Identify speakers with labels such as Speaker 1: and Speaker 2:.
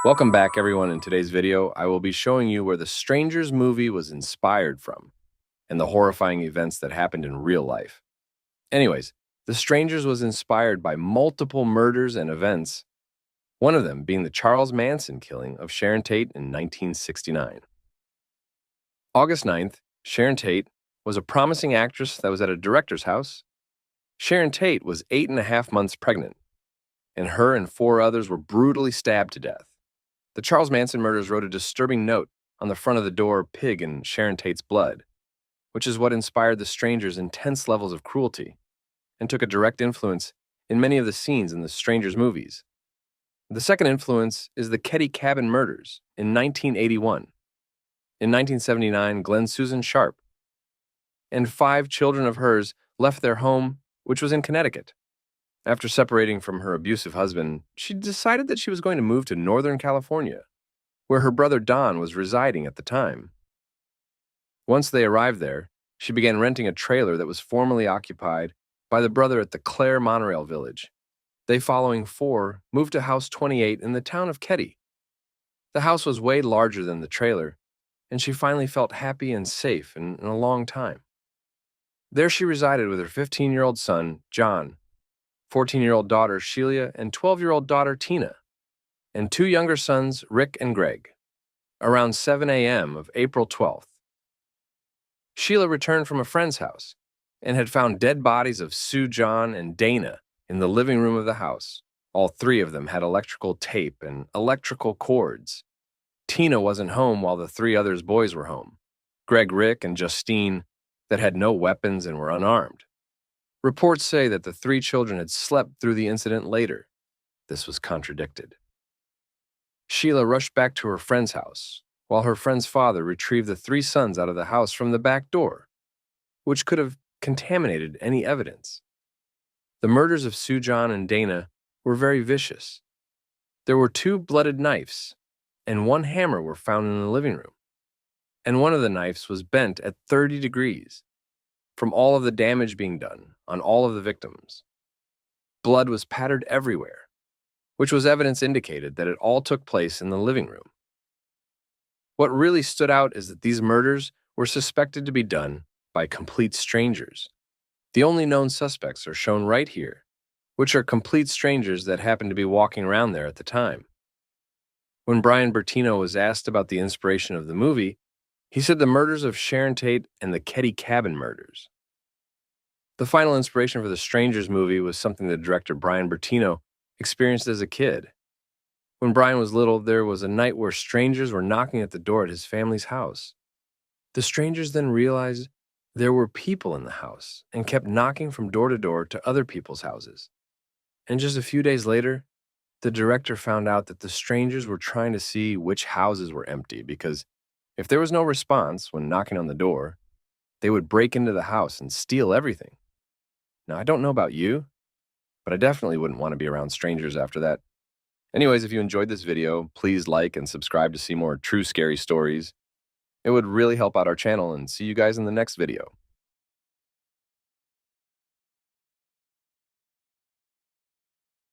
Speaker 1: Welcome back, everyone. In today's video, I will be showing you where the Strangers movie was inspired from and the horrifying events that happened in real life. Anyways, The Strangers was inspired by multiple murders and events, one of them being the Charles Manson killing of Sharon Tate in 1969. August 9th, Sharon Tate was a promising actress that was at a director's house. Sharon Tate was 8.5 months pregnant, and her and 4 others were brutally stabbed to death. The Charles Manson murders wrote a disturbing note on the front of the door, "Pig in Sharon Tate's blood," which is what inspired the Strangers' intense levels of cruelty and took a direct influence in many of the scenes in the Strangers movies. The second influence is the Ketty Cabin murders in 1981. In 1979, Glenn Susan Sharp and 5 children of hers left their home, which was in Connecticut. After separating from her abusive husband, she decided that she was going to move to Northern California, where her brother Don was residing at the time. Once they arrived there, she began renting a trailer that was formerly occupied by the brother at the Clare Monorail Village. They, following 4, moved to House 28 in the town of Ketty. The house was way larger than the trailer, and she finally felt happy and safe in a long time. There she resided with her 15-year-old son, John, 14-year-old daughter, Sheila, and 12-year-old daughter, Tina, and 2 younger sons, Rick and Greg. Around 7 a.m. of April 12th, Sheila returned from a friend's house and had found dead bodies of Sue, John, and Dana in the living room of the house. All 3 of them had electrical tape and electrical cords. Tina wasn't home while the 3 others boys were home. Greg, Rick, and Justine that had no weapons and were unarmed. Reports say that the 3 children had slept through the incident later. This was contradicted. Sheila rushed back to her friend's house, while her friend's father retrieved the 3 sons out of the house from the back door, which could have contaminated any evidence. The murders of Sue, John, and Dana were very vicious. There were 2 blooded knives and 1 hammer were found in the living room, and one of the knives was bent at 30 degrees from all of the damage being done on all of the victims. Blood was pattered everywhere, which was evidence indicated that it all took place in the living room. What really stood out is that these murders were suspected to be done by complete strangers. The only known suspects are shown right here, which are complete strangers that happened to be walking around there at the time. When Brian Bertino was asked about the inspiration of the movie, he said the murders of Sharon Tate and the Ketty Cabin murders. The final inspiration for the Strangers movie was something that director Brian Bertino experienced as a kid. When Brian was little, there was a night where strangers were knocking at the door at his family's house. The strangers then realized there were people in the house and kept knocking from door to other people's houses. And just a few days later, the director found out that the strangers were trying to see which houses were empty because if there was no response when knocking on the door, they would break into the house and steal everything. Now, I don't know about you, but I definitely wouldn't want to be around strangers after that. Anyways, if you enjoyed this video, please like and subscribe to see more true scary stories. It would really help out our channel, and see you guys in the next video.